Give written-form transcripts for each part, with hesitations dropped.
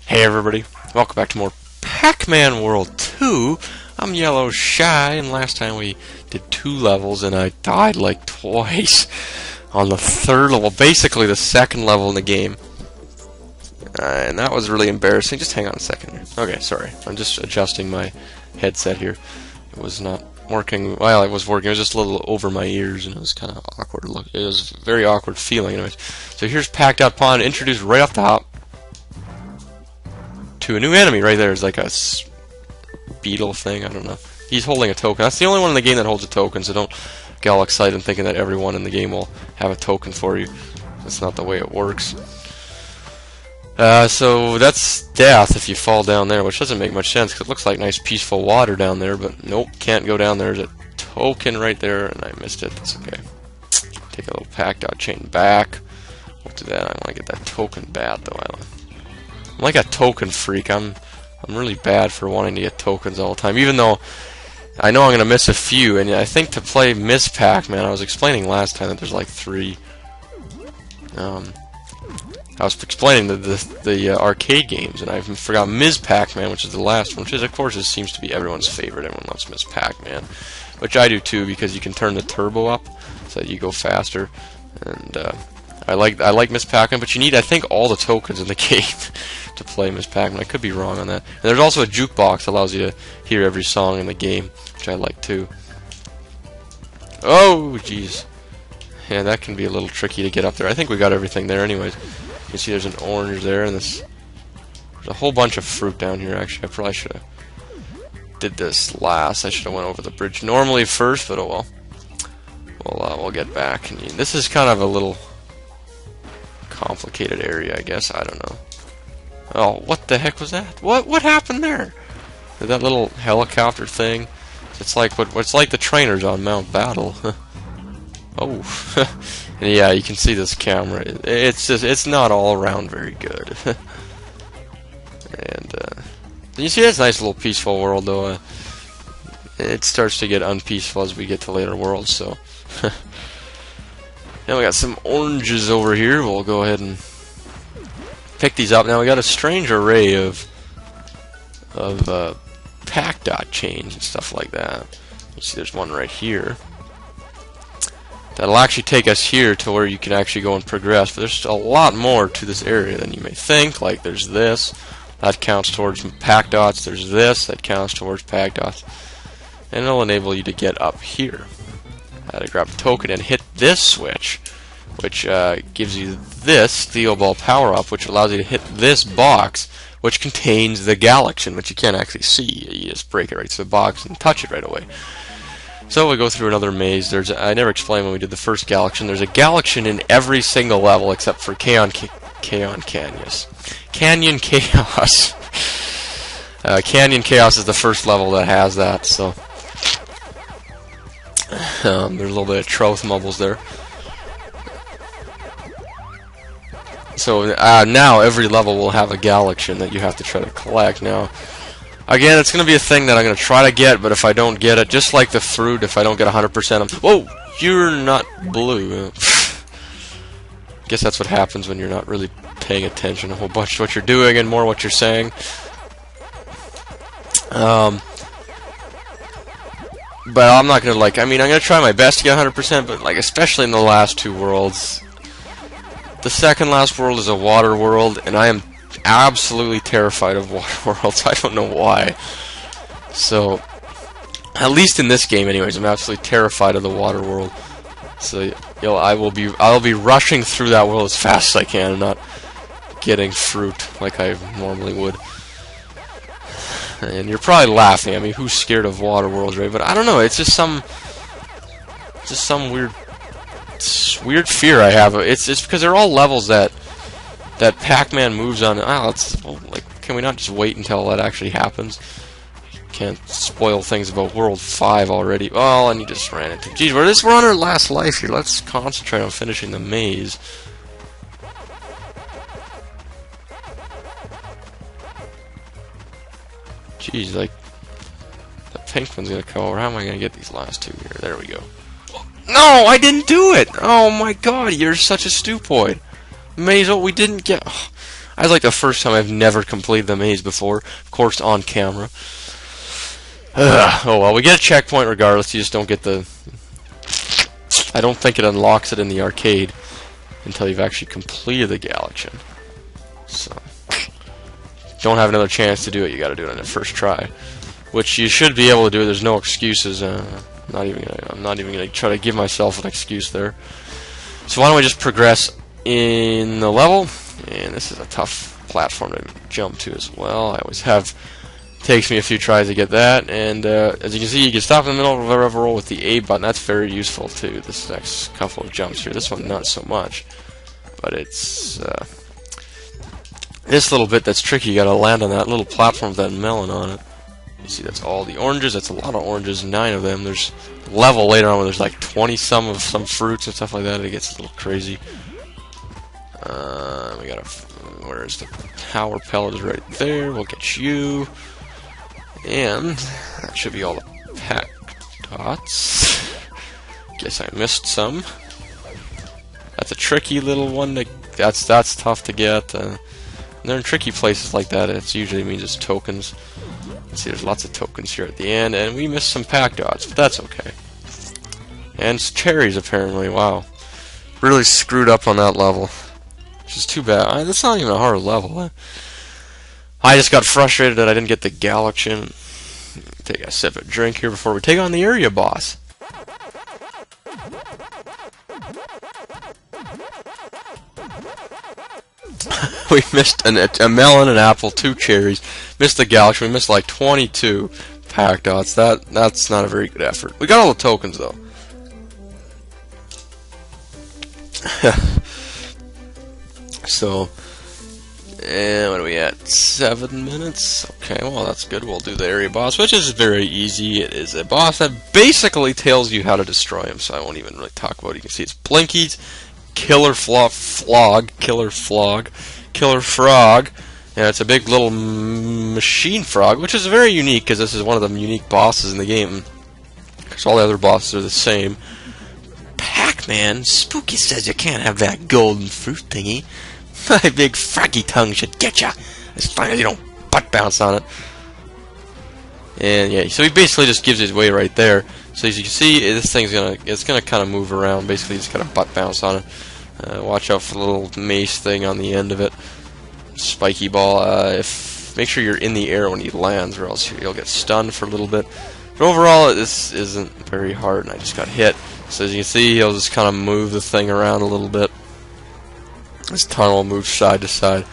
Hey everybody, welcome back to more Pac-Man World 2. I'm Yellow Shy, and last time we did 2 levels and I died like twice on the third level, basically the second level in the game. And that was really embarrassing. Just hang on a second. Okay, sorry. I'm just adjusting my headset here. It was not working. Well, it was working. It was just a little over my ears, and it was kind of awkward. It was a very awkward feeling. Anyways, so here's Packed Up Pond, introduced right off the hop to a new enemy right there. It's like a beetle thing. I don't know. He's holding a token. That's the only one in the game that holds a token, so don't get all excited thinking that everyone in the game will have a token for you. That's not the way it works. So that's death if you fall down there, which doesn't make much sense because it looks like nice peaceful water down there, but nope, can't go down there. There's a token right there, and I missed it. That's okay. Take a little packed out chain back. We'll do that. I want to get that token bad though. I'm like a token freak. I'm really bad for wanting to get tokens all the time, even though I know I'm going to miss a few. And I think to play Miss Pac-Man, I was explaining last time that there's like 3. I was explaining the arcade games, and I forgot Ms. Pac-Man, which is the last one, which is, of course, it seems to be everyone's favorite. Everyone loves Ms. Pac-Man, which I do too, because you can turn the turbo up so that you go faster. And I like Ms. Pac-Man, but you need, I think, all the tokens in the game to play Ms. Pac-Man. I could be wrong on that. And there's also a jukebox that allows you to hear every song in the game, which I like too. Oh, jeez. Yeah, that can be a little tricky to get up there. I think we got everything there anyways. You can see there's an orange there, and there's a whole bunch of fruit down here. Actually, I probably should have did this last. I should have went over the bridge normally first, but oh well. We'll get back. And this is kind of a little complicated area, I guess. I don't know. Oh, what the heck was that? What happened there? That little helicopter thing. It's like what's like the trainers on Mount Battle. Oh. And yeah, you can see this camera. It's not all around very good. And you see, that's a nice little peaceful world, though. It starts to get unpeaceful as we get to later worlds. So now we got some oranges over here. We'll go ahead and pick these up. Now we got a strange array of pack dot chains and stuff like that. You see, there's one right here. That'll actually take us here to where you can actually go and progress. But there's a lot more to this area than you may think. Like there's this. That counts towards pack dots. There's this. That counts towards pack dots. And it'll enable you to get up here. To grab a token and hit this switch, which gives you this Theoball power-up, which allows you to hit this box, which contains the Galaxian, which you can't actually see. You just break it right to the box and touch it right away. So we go through another maze. I never explained when we did the first Galaxian. There's a Galaxian in every single level except for Canyon Chaos. Canyon Chaos is the first level that has that. So there's a little bit of Troth Mubbles there. So now every level will have a Galaxian that you have to try to collect. Now, again, it's going to be a thing that I'm going to try to get, but if I don't get it, just like the fruit, if I don't get 100% of them... Whoa! You're not blue. Guess that's what happens when you're not really paying attention a whole bunch to what you're doing and more what you're saying. But I'm not going to, I'm going to try my best to get 100%, but, especially in the last 2 worlds. The second last world is a water world, and I am absolutely terrified of water worlds. I don't know why. So, at least in this game, anyways, I'm absolutely terrified of the water world. So, I'll be rushing through that world as fast as I can, and not getting fruit like I normally would. And you're probably laughing. I mean, who's scared of water worlds, right? But I don't know. It's just some weird fear I have. It's because they're all levels that Pac-Man moves on. Can we not just wait until that actually happens? Can't spoil things about World 5 already. Oh, and you just ran into... Geez, we're on our last life here. Let's concentrate on finishing the maze. Geez, the pink one's gonna come over. How am I gonna get these last 2 here? There we go. No, I didn't do it! Oh my god, you're such a stupoid. Maze, we didn't get... I was like the first time I've never completed the maze before, of course on camera. Oh well, we get a checkpoint regardless, you just don't get the... I don't think it unlocks it in the arcade until you've actually completed the Galaxian. So, don't have another chance to do it, you gotta do it on the first try. Which you should be able to do, there's no excuses, I'm not even gonna try to give myself an excuse there. So why don't we just progress in the level, and this is a tough platform to jump to as well. I always have, takes me a few tries to get that, and as you can see, you can stop in the middle of a rev roll with the A button. That's very useful too, this next couple of jumps here. This one not so much, but it's this little bit that's tricky. You gotta land on that little platform with that melon on it. You see that's all the oranges, that's a lot of oranges, 9 of them. There's a level later on where there's like 20-some of some fruits and stuff like that. It gets a little crazy. We got where is the power pellet is right there. We'll get you. And that should be all the pack dots. Guess I missed some. That's a tricky little one. That's tough to get. And they're in tricky places like that. It usually means it's tokens. See, there's lots of tokens here at the end, and we missed some pack dots, but that's okay. And it's cherries, apparently. Wow, really screwed up on that level, which is too bad. That's not even a hard level. I just got frustrated that I didn't get the Galaxian. Take a sip of drink here before we take on the area boss. We missed a melon, an apple, 2 cherries. Missed the Galaxian. We missed like 22 pack dots. That's not a very good effort. We got all the tokens though. So, and what are we at? 7 minutes? Okay, well that's good. We'll do the area boss, which is very easy. It is a boss that basically tells you how to destroy him, so I won't even really talk about it. You can see it's Blinky'd, Killer Frog, and it's a big little machine frog, which is very unique because this is one of the unique bosses in the game. Because all the other bosses are the same. Pac-Man, Spooky says you can't have that golden fruit thingy. My big froggy tongue should get ya. As long as you don't butt bounce on it. And yeah, so he basically just gives his way right there. So as you can see, this thing's gonna kind of move around. Basically, you just gotta butt bounce on it. Watch out for the little mace thing on the end of it. Spiky ball. Make sure you're in the air when he lands, or else you'll get stunned for a little bit. But overall, this isn't very hard, and I just got hit. So as you can see, he'll just kind of move the thing around a little bit. This tunnel will move side to side.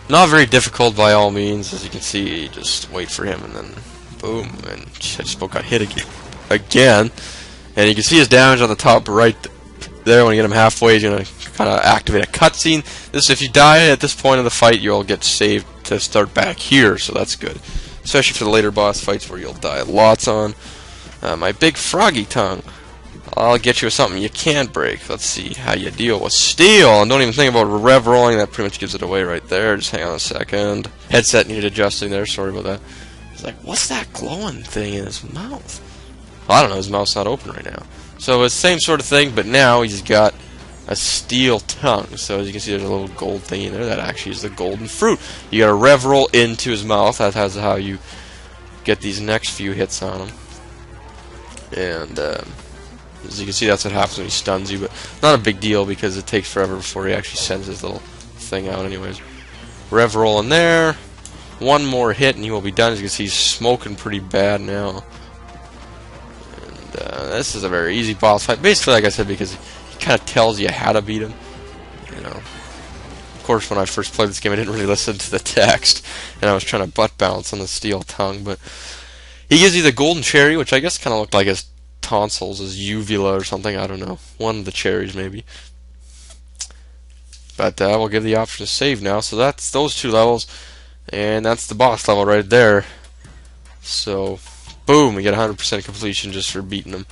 Not very difficult by all means. As you can see, you just wait for him, and then boom, and I just got hit again. And you can see his damage on the top right there. When you get him halfway, he's going to kind of activate a cutscene. If you die at this point of the fight, you'll get saved to start back here, so that's good. Especially for the later boss fights where you'll die lots on. My big froggy tongue. I'll get you with something you can't break. Let's see how you deal with steel. And don't even think about rev rolling. That pretty much gives it away right there. Just hang on a second. Headset needed adjusting there. Sorry about that. It's like, what's that glowing thing in his mouth? Well, I don't know. His mouth's not open right now. So it's the same sort of thing, but now he's got a steel tongue. So as you can see, there's a little gold thing in there. That actually is the golden fruit. You got to rev roll into his mouth. That's how you get these next few hits on him. And as you can see, that's what happens when he stuns you, but not a big deal because it takes forever before he actually sends his little thing out anyways. Rev roll in there. One more hit and he will be done. As you can see, he's smoking pretty bad now. And this is a very easy boss fight. Basically, like I said, because he kind of tells you how to beat him. You know. Of course, when I first played this game, I didn't really listen to the text, and I was trying to butt bounce on the steel tongue, but he gives you the golden cherry, which I guess kind of looked like his tonsils, his uvula or something, I don't know. One of the cherries, maybe. But we'll give the option to save now, so that's those 2 levels, and that's the boss level right there. So, boom, we get 100% completion just for beating him.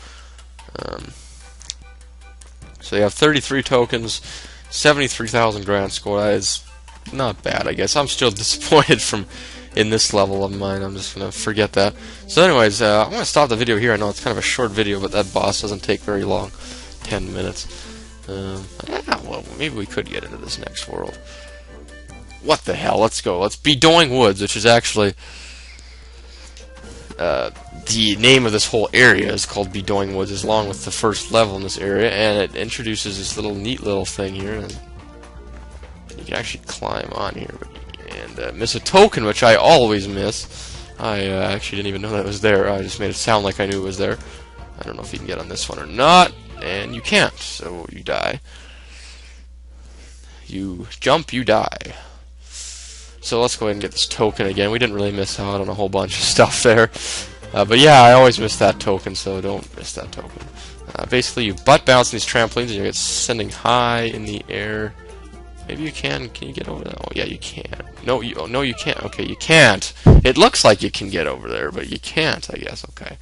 So you have 33 tokens, 73,000 grand score. That is not bad, I guess. I'm still disappointed in this level of mine. I'm just going to forget that. So anyways, I'm going to stop the video here. I know it's kind of a short video, but that boss doesn't take very long. 10 minutes. Yeah, well, maybe we could get into this next world. what the hell? Let's go. Let's Bdoyng Woods, which is actually the name of this whole area is called Bdoyng Woods, along with the first level in this area, and it introduces this neat little thing here, and you can actually climb on here, and miss a token, which I always miss. I actually didn't even know that it was there. I just made it sound like I knew it was there. I don't know if you can get on this one or not, and you can't, so you die. You jump, you die. So let's go ahead and get this token again. We didn't really miss out on a whole bunch of stuff there. But yeah, I always miss that token, so don't miss that token. Basically, you butt bounce these trampolines and you get sending high in the air. Maybe you can. Can you get over there? Oh, yeah, you can. No, you can't. Okay, you can't. It looks like you can get over there, but you can't, I guess. Okay.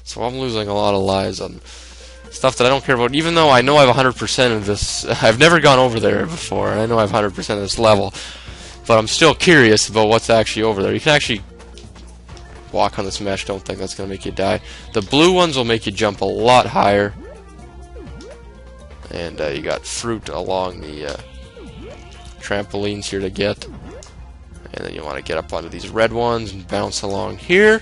So I'm losing a lot of lives on stuff that I don't care about, even though I know I have 100% of this. I've never gone over there before, and I know I have 100% of this level. But I'm still curious about what's actually over there. You can actually walk on this mesh. Don't think that's going to make you die. The blue ones will make you jump a lot higher. And you got fruit along the trampolines here to get. And then you want to get up onto these red ones and bounce along here.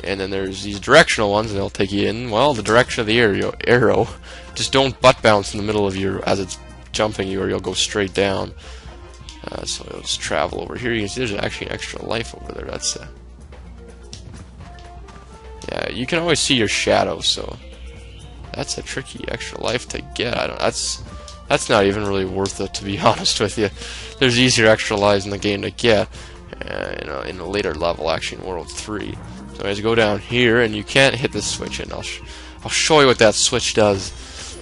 And then there's these directional ones, and they'll take you in, well, the direction of the arrow. Just don't butt bounce in the middle of as it's jumping you, or you'll go straight down. So it'll just travel over here. You can see there's actually an extra life over there. That's yeah, you can always see your shadow, so that's a tricky extra life to get. That's not even really worth it, to be honest with you. There's easier extra lives in the game to get, in a later level, actually in World 3. So as you go down here, and you can't hit this switch, and I'll show you what that switch does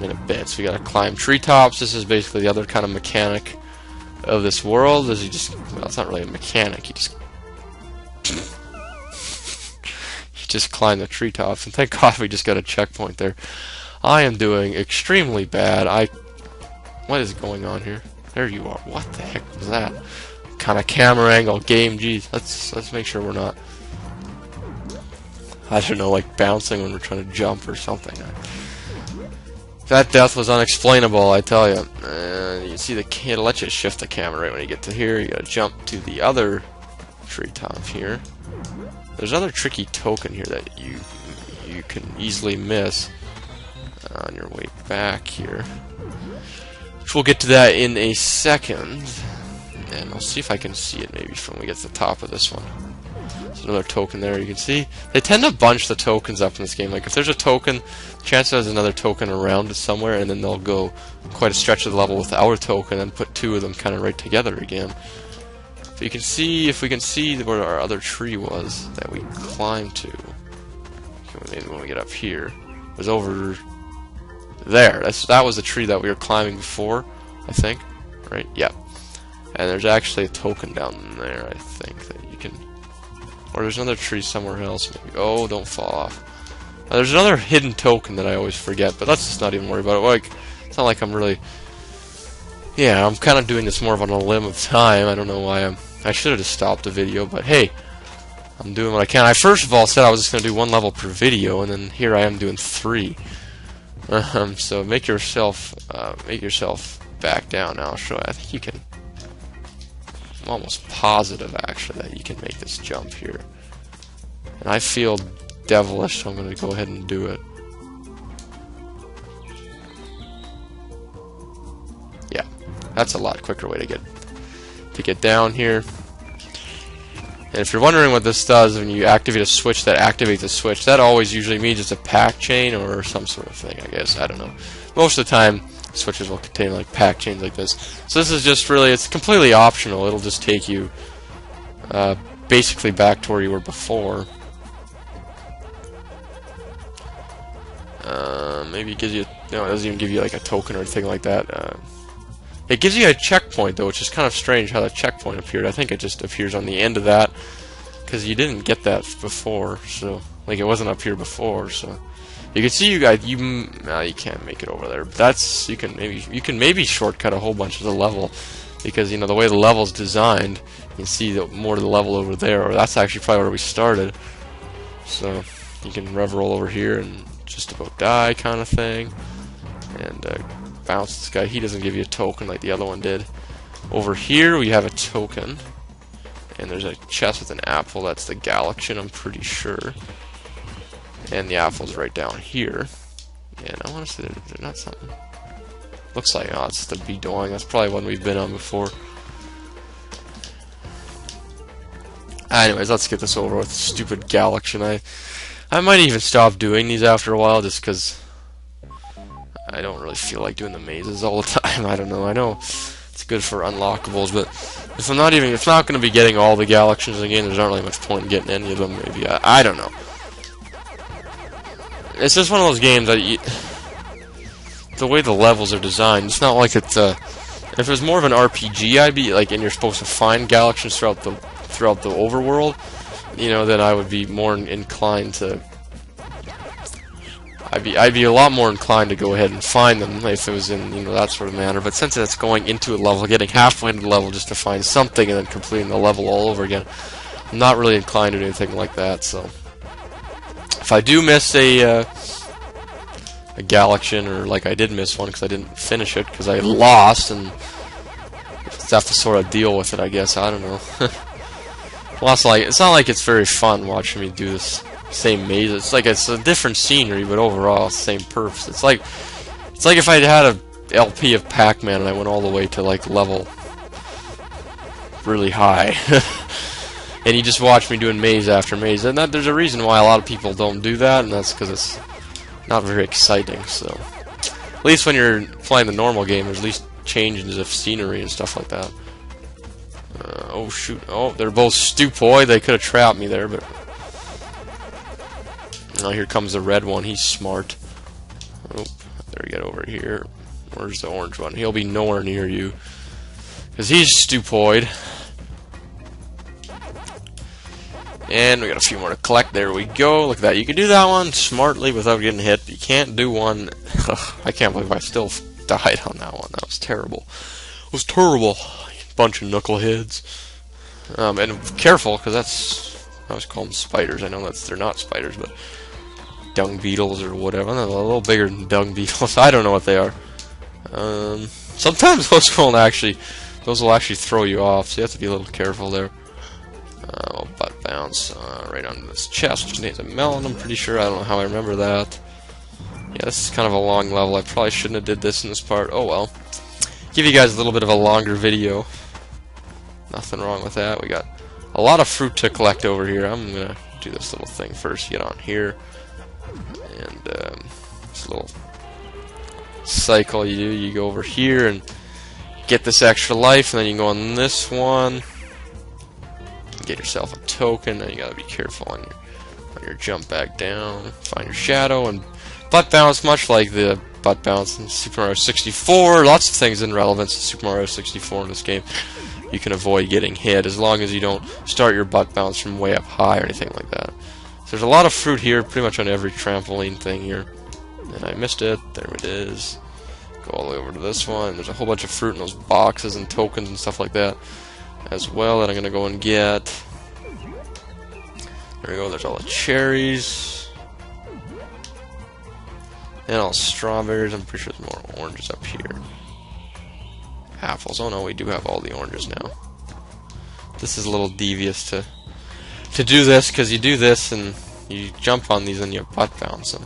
in a bit. So we gotta climb treetops. This is basically the other kind of mechanic of this world. Is you just, well, it's not really a mechanic. You just climb the treetops, and thank God we just got a checkpoint there. I am doing extremely bad. What is going on here? There you are. What the heck was that? Kind of camera angle game. Geez, let's make sure we're not, I don't know, like bouncing when we're trying to jump or something. That death was unexplainable, I tell you. You see it'll let you shift the camera right when you get to here. You gotta jump to the other treetop here. There's another tricky token here that you can easily miss on your way back here. Which we'll get to that in a second. And I'll see if I can see it maybe from when we get to the top of this one. There's another token there. You can see they tend to bunch the tokens up in this game. Like if there's a token, chances there's another token around it somewhere, and then they'll go quite a stretch of the level with our token and put two of them kind of right together again. So you can see, if we can see where our other tree was that we climbed to. Maybe when we get up here, it was over there. That was the tree that we were climbing before, I think. Right? Yep. And there's actually a token down there, I think, that you can. Or there's another tree somewhere else, maybe. Oh, don't fall off. There's another hidden token that I always forget, but let's just not even worry about it. Like, it's not like I'm really. Yeah, I'm kind of doing this more of on a limb of time. I don't know why I should have just stopped the video, but hey, I'm doing what I can. I first of all said I was just going to do one level per video, and then here I am doing 3. So make yourself back down. Now I'll show you. I think you can. I'm almost positive, actually, that you can make this jump here. And I feel devilish, so I'm going to go ahead and do it. Yeah, that's a lot quicker way to get down here. And if you're wondering what this does, when you activate a switch that activates a switch, that always usually means it's a pack chain or some sort of thing, I guess. I don't know. Most of the time, switches will contain like pack chains like this. So this is just really, it's completely optional. It'll just take you basically back to where you were before. Maybe it gives you, no, it doesn't even give you like a token or anything like that. It gives you a checkpoint though, which is kind of strange how that checkpoint appeared. I think it just appears on the end of that because you didn't get that before, so like it wasn't up here before. So you can see you can't make it over there. But that's you can maybe shortcut a whole bunch of the level because you know the way the level's designed. You can see more of the level over there, or that's actually probably where we started. So you can rev roll over here and just about die kind of thing, and bounce this guy. He doesn't give you a token like the other one did. Over here we have a token, and there's a chest with an apple. That's the Galaxian, I'm pretty sure. And the apple's right down here. And I want to say there's not something. Looks like, oh, it's the Bdoyng. That's probably one we've been on before. Anyways, let's get this over with. Stupid Galaxian. I might even stop doing these after a while, just because I don't really feel like doing the mazes all the time. I don't know. I know it's good for unlockables, but if I'm not going to be getting all the Galaxians again, there's not really much point in getting any of them. Maybe I don't know. It's just one of those games that the way the levels are designed, it's not like it's if it was more of an RPG, I'd be like, and you're supposed to find Galaxians throughout the overworld, you know, then I would be more inclined to. I'd be a lot more inclined to go ahead and find them if it was in, you know, that sort of manner. But since it's going into a level, getting halfway into the level just to find something and then completing the level all over again, I'm not really inclined to do anything like that. So if I do miss a Galaxian, or like I did miss one because I didn't finish it because I lost, and just have to sort of deal with it, I guess. I don't know. Well, it's not like it's very fun watching me do this same maze. It's like it's a different scenery, but overall same purpose. It's like if I had a LP of Pac-Man and I went all the way to like level really high, and you just watch me doing maze after maze. And there's a reason why a lot of people don't do that, and that's because it's not very exciting. So at least when you're playing the normal game, there's at least changes of scenery and stuff like that. Oh shoot! Oh, they're both stupid. They could have trapped me there, but now here comes the red one. He's smart. Oh, there, get over here. Where's the orange one? He'll be nowhere near you because he's stupid. And we got a few more to collect. There we go. Look at that. You can do that one smartly without getting hit. You can't do one. I can't believe I still died on that one. That was terrible. It was terrible. Bunch of knuckleheads. And careful, because I was calling them spiders. I know they're not spiders, but dung beetles or whatever. They're a little bigger than dung beetles. I don't know what they are. Sometimes those will actually throw you off, so you have to be a little careful there. Butt bounce right on this chest, which needs a melon, I'm pretty sure. I don't know how I remember that. Yeah, this is kind of a long level. I probably shouldn't have did this in this part. Oh well. Give you guys a little bit of a longer video. Nothing wrong with that. We got a lot of fruit to collect over here. I'm gonna do this little thing first. Get on here, and this little cycle you do. You go over here and get this extra life, and then you can go on this one. Get yourself a token. Then you gotta be careful on your jump back down. Find your shadow and butt bounce, much like the butt bounce in Super Mario 64. Lots of things in relevance to Super Mario 64 in this game. You can avoid getting hit as long as you don't start your butt bounce from way up high or anything like that. So there's a lot of fruit here, pretty much on every trampoline thing here. And I missed it. There it is. Go all the way over to this one. There's a whole bunch of fruit in those boxes and tokens and stuff like that as well that I'm going to go and get. There we go. There's all the cherries. And all strawberries. I'm pretty sure there's more oranges up here. Apples. Oh no, we do have all the oranges now. This is a little devious to do this, because you do this and you jump on these and you butt bounce them.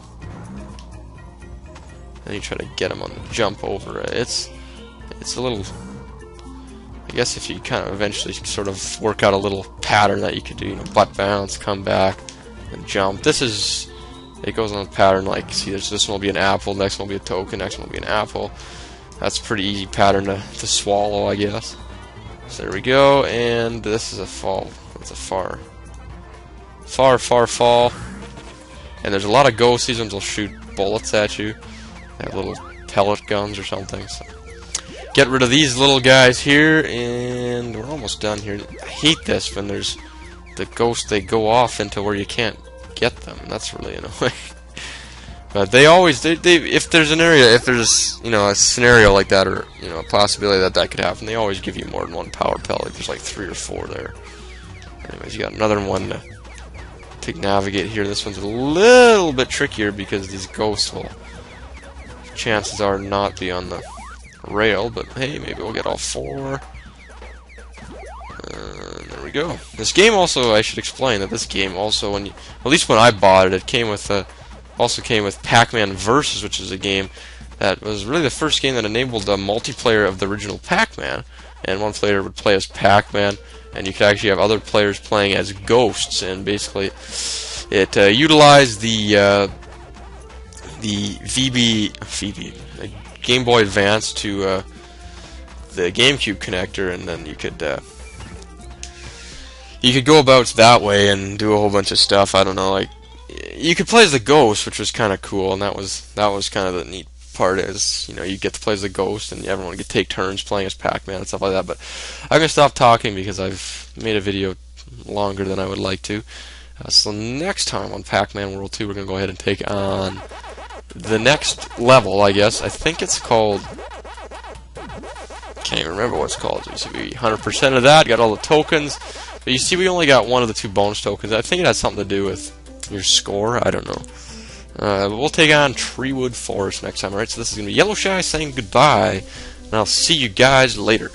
Then you try to get them on the jump over it. It's a little... I guess if you kind of eventually sort of work out a little pattern that you could do, you know, butt bounce, come back, and jump. It goes on a pattern like, see, this one will be an apple, next one will be a token, next one will be an apple. That's a pretty easy pattern to swallow, I guess. So there we go, and this is a fall. It's a far fall. And there's a lot of ghosts. These ones will shoot bullets at you. They have little pellet guns or something. So get rid of these little guys here, and we're almost done here. I hate this when there's the ghosts. They go off into where you can't get them. That's really annoying. But they always, if there's an area, if there's, you know, a scenario like that, or, you know, a possibility that could happen, they always give you more than one power pellet. There's like 3 or 4 there. Anyways, you got another one to navigate here. This one's a little bit trickier because these ghosts will, chances are, not be on the rail. But hey, maybe we'll get all 4. go. This game also, I should explain that this game also, at least when I bought it, it came with also came with Pac-Man Versus, which is a game that was really the first game that enabled the multiplayer of the original Pac-Man. And one player would play as Pac-Man, and you could actually have other players playing as ghosts. And basically, it utilized the Game Boy Advance to the GameCube connector, and then you could go about that way and do a whole bunch of stuff. I don't know, like you could play as the ghost, which was kind of cool, and that was kind of the neat part. Is you get to play as the ghost, and everyone could take turns playing as Pac-Man and stuff like that. But I'm gonna stop talking because I've made a video longer than I would like to. So next time on Pac-Man World 2, we're gonna go ahead and take on the next level. I guess I think it's called. Can't even remember what it's called. You see, we 100% of that, got all the tokens, but you see we only got one of the 2 bonus tokens. I think it has something to do with your score. I don't know. But we'll take on Treewood Forest next time. Alright, so this is going to be Yellow Shy saying goodbye, and I'll see you guys later.